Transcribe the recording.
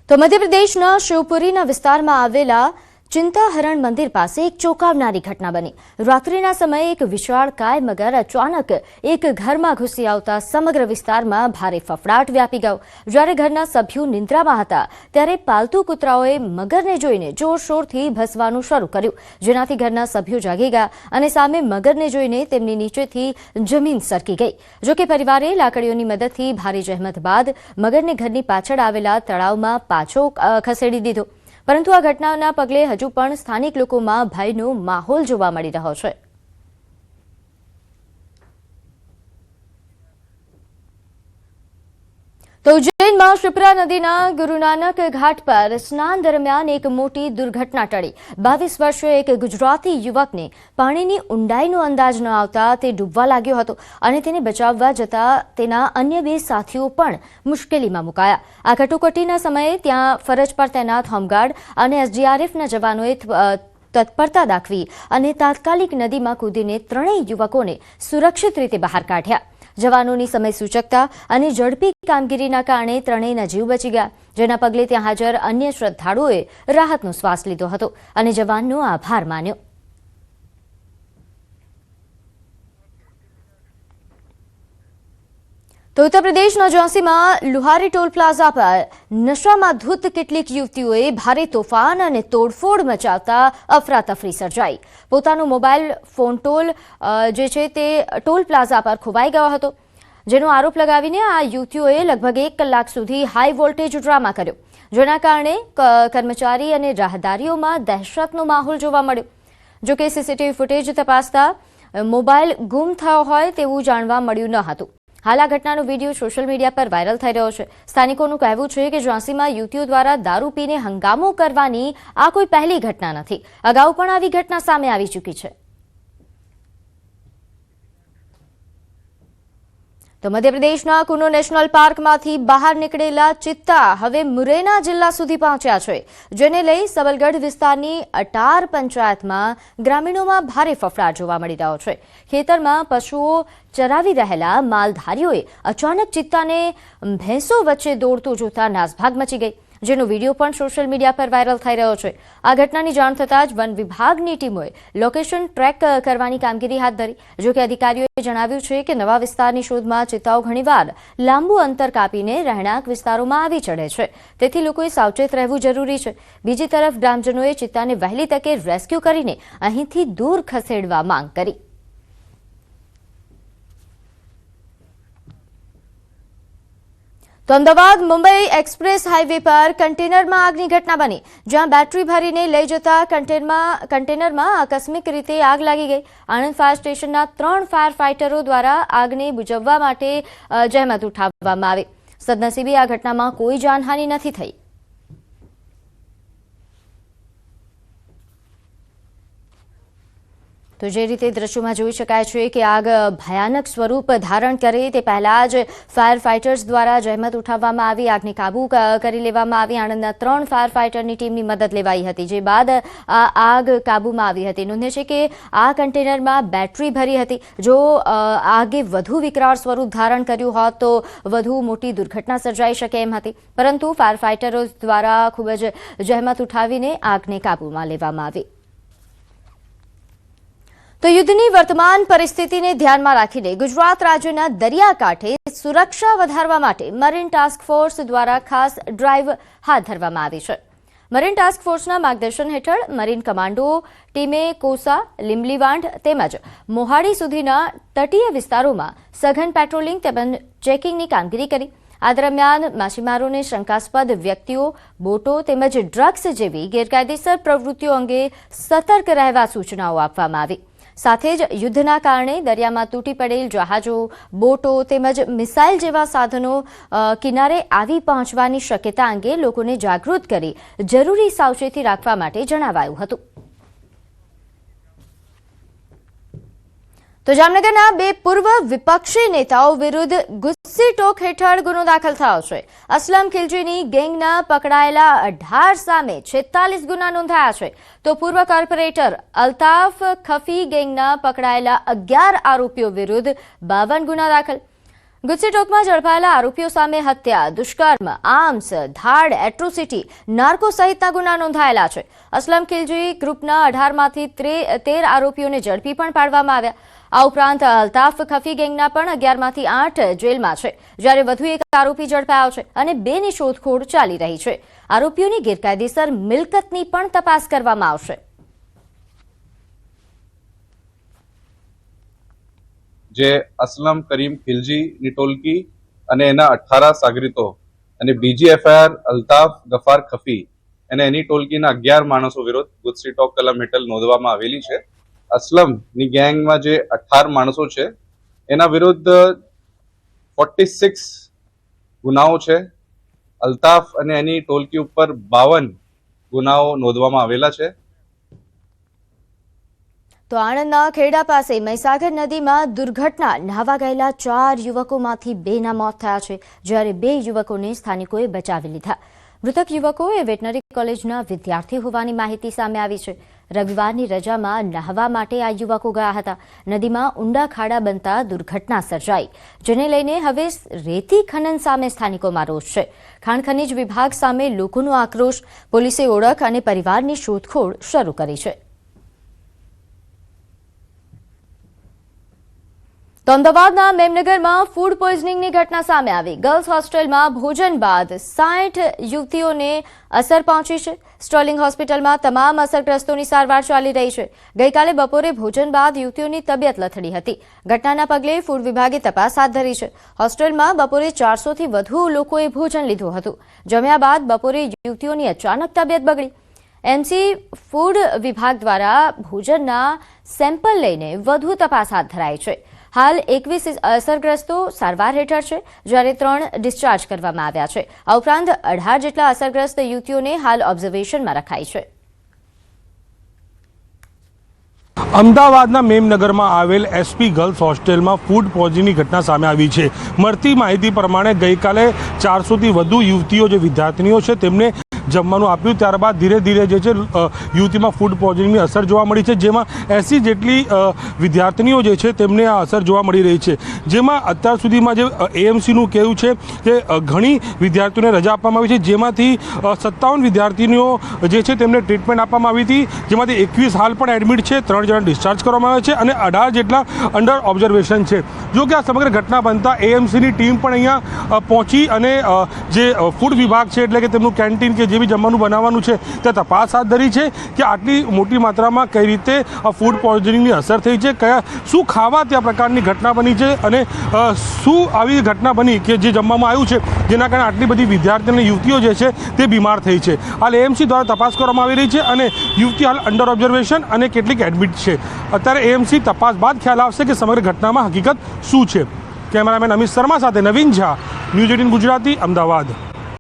તો મધ્યપ્રદેશના શિવપુરીના વિસ્તારમાં આવેલા ચિંતાહરણ મંદિર પાસે એક ચોંકાવનારી ઘટના બની। રાત્રિના સમયે એક વિશાળકાય મગર અચાનક એક ઘરમાં ઘૂસી આવતા સમગ્ર વિસ્તારમાં ભારે ફફડાટ વ્યાપી ગયો। જ્યારે ઘરના સભ્યો નિંદ્રામાં હતા ત્યારે પાલતુ કૂતરાઓએ મગરને જોઈને જોરશોરથી ભસવાનું શરૂ કર્યું, જેનાથી ઘરના સભ્યો જાગી ગયા અને સામે મગરને જોઈને તેમની નીચેથી જમીન સરકી ગઈ। જો કે પરિવારે લાકડીઓની મદદથી ભારે જહેમત બાદ મગરને ઘરની પાછળ આવેલા તળાવમાં પાછો ખસેડી દીધો। પરંતુ આ ઘટનાના પગલે હજુ પણ સ્થાનિક લોકોમાં ભયનો માહોલ જોવા મળી રહ્યો છે। તો ઉજ્જૈનમાં શિપ્રા નદીના ગુરુ નાનક ઘાટ પર સ્નાન દરમિયાન એક મોટી દુર્ઘટના ટળી। 22 વર્ષીય એક ગુજરાતી યુવકને પાણીની ઊંડાઈનો અંદાજ ન આવતા તે ડૂબવા લાગ્યો હતો અને તેને બચાવવા જતા તેના અન્ય બે સાથીઓ પણ મુશ્કેલીમાં મુકાયા। આ કટોકટીના સમયે ત્યાં ફરજ પર તૈનાત હોમગાર્ડ અને એસડીઆરએફના જવાનોએ તત્પરતા દાખવી અને તાત્કાલિક નદીમાં કૂદીને ત્રણેય યુવકોને સુરક્ષિત રીતે બહાર કાઢ્યા। જવાનોની સમય સૂચકતા અને ઝડપી કામગીરીના કારણે ત્રણેયના જીવ બચી ગયા, જેના પગલે ત્યાં હાજર અન્ય શ્રદ્ધાળુઓએ રાહતનો શ્વાસ લીધો હતો અને જવાનનો આભાર માન્યો। તો ઉત્તર પ્રદેશના ઝાંસીમાં લુહારી ટોલ પ્લાઝા પર નશામાં ધૂત કેટલીક યુવતીઓએ ભારે તોફાન અને તોડફોડ મચાવતા અફરાતફરી સર્જાઈ। પોતાનો મોબાઈલ ફોન જે છે તે ટોલ પ્લાઝા પર ખોવાઈ ગયો હતો, જેનો આરોપ લગાવીને આ યુવતીઓએ લગભગ 1 કલાક સુધી હાઈ વોલ્ટેજ ડ્રામા કર્યો, જેના કારણે કર્મચારી અને રાહદારીઓમાં દહેશતનો માહોલ જોવા મળ્યો। જો કે સીસીટીવી ફૂટેજ તપાસતા મોબાઈલ ગુમ થયો હોય તેવું જાણવા મળ્યું ન હતું। હાલ આ ઘટનાનો વિડીયો સોશિયલ મીડિયા પર વાયરલ થઈ રહ્યો છે। સ્થાનિકોનું કહેવું છે કે ઝાંસીમાં યુવતીઓ દ્વારા દારૂ પીને હંગામો કરવાની આ કોઈ પહેલી ઘટના નથી। અગાઉ પણ આવી ઘટના સામે આવી ચૂકી છે। તો મધ્યપ્રદેશના કુનો નેશનલ પાર્કમાંથી બહાર નીકળેલા ચિત્તા હવે મુરૈના જિલ્લા સુધી પહોંચ્યા છે, જેને લઈ સબલગઢ વિસ્તારની અટાર પંચાયતમાં ગ્રામીણોમાં ભારે ફફડાટ જોવા મળી રહ્યો છે। ખેતરમાં પશુઓ ચરાવી રહેલા માલધારીઓએ અચાનક ચિત્તાને ભેંસો વચ્ચે દોડતો જોતા નાસભાગ મચી ગઈ, જેનો વિડીયો પણ સોશિયલ મીડિયા પર વાયરલ થઈ રહ્યો છે। આ ઘટનાની જાણ થતાં જ વન વિભાગની ટીમોએ લોકેશન ટ્રેક કરવાની કામગીરી હાથ ધરી। જો કે અધિકારીઓએ જણાવ્યું છે કે નવા વિસ્તારની શોધમાં ચિત્તાઓ ઘણીવાર લાંબુ અંતર કાપીને રહેણાંક વિસ્તારોમાં આવી ચડે છે, તેથી લોકોએ સાવચેત રહેવું જરૂરી છે। બીજી તરફ ગ્રામજનોએ ચિત્તાને વહેલી તકે રેસ્ક્યુ કરીને અહીંથી દૂર ખસેડવા માંગ કરી। તો અમદાવાદ મુંબઈ એક્સપ્રેસ હાઈવે પર કન્ટેનરમાં આગની ઘટના બની, જ્યાં બેટરી ભરીને લઈ જતા કન્ટેનરમાં આકસ્મિક રીતે આગ લાગી ગઈ। આણંદ ફાયર સ્ટેશનના 3 ફાયર ફાઇટરો દ્વારા આગને બુઝાવવા માટે જહેમત ઉઠાવવામાં આવી। સદનસીબે આ ઘટનામાં કોઈ જાનહાનિ નથી થઈ। તો જે રીતે દ્રશ્યોમાં જોઈ શકાય છે કે આગ ભયાનક સ્વરૂપ ધારણ કરે તે પહેલા જ ફાયર ફાઇટર્સ દ્વારા જહેમત ઉઠાવવામાં આવી, આગને કાબૂ કરી લેવામાં આવી। આણંદના 3 ફાયર ફાઇટરની ટીમની મદદ લેવાઈ હતી, જે બાદ આ આગ કાબૂમાં આવી હતી। નોંધે છે કે આ કન્ટેનરમાં બેટરી ભરી હતી। જો આગે વધુ વિકરાળ સ્વરૂપ ધારણ કર્યું હોત તો વધુ મોટી દુર્ઘટના સર્જાઈ શકે એમ હતી, પરંતુ ફાયર ફાઇટરો દ્વારા ખૂબ જ જહેમત ઉઠાવીને આગને કાબૂમાં લેવામાં આવી। તો યુદ્ધની વર્તમાન પરિસ્થિતિને ધ્યાનમાં રાખીને ગુજરાત રાજ્યના દરિયાકાંઠે સુરક્ષા વધારવા માટે મરીન ટાસ્ક ફોર્સ દ્વારા ખાસ ડ્રાઈવ હાથ ધરવામાં આવી છે। મરીન ટાસ્ક ફોર્સના માર્ગદર્શન હેઠળ મરીન કમાન્ડો ટીમે કોસા, લીંબલીવાંઢ તેમજ મોહાડી સુધીના તટીય વિસ્તારોમાં સઘન પેટ્રોલિંગ તેમજ ચેકિંગની કામગીરી કરી। આ દરમિયાન માછીમારોને શંકાસ્પદ વ્યક્તિઓ, બોટો તેમજ ડ્રગ્સ જેવી ગેરકાયદેસર પ્રવૃત્તિઓ અંગે સતર્ક રહેવા સૂચનાઓ આપવામાં આવી। સાથે જ યુદ્ધના કારણે દરિયામાં તૂટી પડેલ જહાજો, બોટો તેમજ મિસાઇલ જેવા સાધનો કિનારે આવી પહોંચવાની શક્યતા અંગે લોકોને જાગૃત કરી જરૂરી સાવચેતી રાખવા માટે જણાવાયું હતું। તો જામનગરના 2 પૂર્વ વિપક્ષી નેતાઓ વિરુદ્ધ ગુસ્સી ટોક હેઠળ ગુનો દાખલ થયો છે। અસલમ ખિલજીની ગેંગના પકડાયેલા 18 સામે 46 ગુના નોંધાયા છે, તો પૂર્વ કોર્પોરેટર અલ્તાફ ખફી ગેંગના પકડાયેલા 11 આરોપીઓ વિરુદ્ધ 52 ગુના દાખલ। ગુજસીટોકમાં ઝડપાયેલા આરોપીઓ સામે હત્યા, દુષ્કર્મ, આર્મ્સ, ધાડ, એટ્રોસિટી, નાર્કો સહિતના ગુના નોંધાયેલા છે. અસલમ ખિલજી ગ્રુપના 18માંથી 13 આરોપીઓને ઝડપી પણ પાડવામાં આવ્યા. આ ઉપરાંત અલ્તાફ ખફી ગેંગના પણ 11માંથી 8 જેલમાં છે, જ્યારે વધુ એક આરોપી ઝડપાયો છે અને 2ની શોધખોળ ચાલી રહી છે. આરોપીઓની ગેરકાયદેસર મિલકતની પણ તપાસ કરવામાં આવશે. જે અસલમ કરીમ ખિલજી ની ટોળકી અને એના 18 સાગરીતો અને બીજી એફઆઈઆર અલ્તાફ ગફાર ખફી અને એની ટોળકીના 11 માણસો વિરુદ્ધ ગુજસીટોક કલમ હેઠળ નોંધવામાં આવેલી છે. અસલમની ગેંગમાં જે 18 માણસો છે એના વિરુદ્ધ 46 ગુનાઓ છે. અલ્તાફ અને એની ટોળકી ઉપર 52 ગુનાઓ નોંધવામાં આવેલા છે. તો આણંદના ખેડા પાસે મહીસાગર નદીમાં દુર્ઘટના, નહાવા ગયેલા 4 યુવકોમાંથી 2ના મોત થયા છે, જ્યારે 2 યુવકોને સ્થાનિકોએ બચાવી લીધા. મૃતક યુવકો એ વેટનરી કોલેજના વિદ્યાર્થી હોવાની માહિતી સામે આવી છે. રવિવારની રજામાં નહાવા માટે આ યુવકો ગયા હતા. નદીમાં ઊંડા ખાડા બનતા દુર્ઘટના સર્જાઈ, જેને લઈને હવે રેતી ખનન સામે સ્થાનિકોમાં રોષ છે. ખાણ ખનીજ વિભાગ સામે લોકોનો આક્રોશ. પોલીસે ઓળખ અને પરિવારની શોધખોળ શરૂ કરી છે. તો અમદાવાદના મેમનગરમાં ફૂડ પોઈઝનિંગની ઘટના સામે આવી. ગર્લ્સ હોસ્ટેલમાં ભોજન બાદ 60 યુવતીઓને અસર પહોંચી છે. સ્ટર્લિંગ હોસ્પિટલમાં તમામ અસરગ્રસ્તોની સારવાર ચાલી રહી છે. ગઈકાલે બપોરે ભોજન બાદ યુવતીઓની તબિયત લથડી હતી. ઘટનાના પગલે ફૂડ વિભાગે તપાસ હાથ ધરી છે. હોસ્ટેલમાં બપોરે 400થી વધુ લોકોએ ભોજન લીધું હતું. જમ્યા બાદ બપોરે યુવતીઓની અચાનક તબિયત બગડી. એમસી ફૂડ વિભાગ દ્વારા ભોજનના સેમ્પલ લઈને વધુ તપાસ હાથ ધરાઈ છે. હાલ 21 અસરગ્રસ્તો સારવાર હેઠળ છે, જ્યારે 3 ડિસ્ચાર્જ કરવામાં આવ્યા છે. આ ઉપરાંત 18 જેટલા અસરગ્રસ્ત યુવતીઓને હાલ ઓબ્ઝર્વેશનમાં રખાઈ છે. અમદાવાદના મેમનગરમાં આવેલ એસપી ગર્લ્સ હોસ્ટેલમાં ફૂડ પોઈઝનિંગની ઘટના સામે આવી છે. મળતી માહિતી પ્રમાણે ગઈકાલે 400થી વધુ યુવતીઓ જે વિદ્યાર્થીનીઓ છે તેમને જમવાનું આપ્યું, ત્યારબાદ ધીરે ધીરે જે છે યુવતીમાં ફૂડ પોઈઝનિંગની અસર જોવા મળી છે, જેમાં 80 જેટલી વિદ્યાર્થીનીઓ જે છે તેમને આ અસર જોવા મળી રહી છે. જેમાં અત્યાર સુધીમાં જે એએમસીનું કહેવું છે કે ઘણી વિદ્યાર્થીઓને રજા આપવામાં આવી છે, જેમાંથી 57 વિદ્યાર્થીનીઓ જે છે તેમને ટ્રીટમેન્ટ આપવામાં આવી હતી, જેમાંથી 21 હાલ પણ એડમિટ છે, 3 જણા ડિસ્ચાર્જ કરવામાં આવ્યા છે અને 18 જેટલા અંડર ઓબ્ઝર્વેશન છે. જો કે આ સમગ્ર ઘટના બનતા એએમસીની ટીમ પણ અહીંયા પહોંચી અને જે ફૂડ વિભાગ છે એટલે કે તેમનું કેન્ટીન કે જે બી જમવાનું બનાવવાનું છે તે તપાસ હાથ ધરી છે કે આટલી મોટી માત્રામાં કઈ રીતે આ ફૂડ પોઈઝનિંગની અસર થઈ છે, શું ખાવા ત્યાં પ્રકારની ઘટના બની છે અને શું આવી ઘટના બની કે જે જમવામાં આવ્યું છે જેના કારણે આટલી બધી વિદ્યાર્થીઓ અને યુવતીઓ જે છે તે બીમાર થઈ છે. હાલ એએમસી દ્વારા તપાસ કરવામાં આવી રહી છે અને યુવતી હાલ અંડર ઓબ્ઝર્વેશન અને કેટલીક એડમિટ છે. અત્યારે એએમસી તપાસ બાદ ખ્યાલ આવશે કે સમગ્ર ઘટનામાં હકીકત શું છે. કેમેરામેન અમિત શર્મા સાથે નવીન ઝા, ન્યૂઝ 18 ગુજરાતી, અમદાવાદ.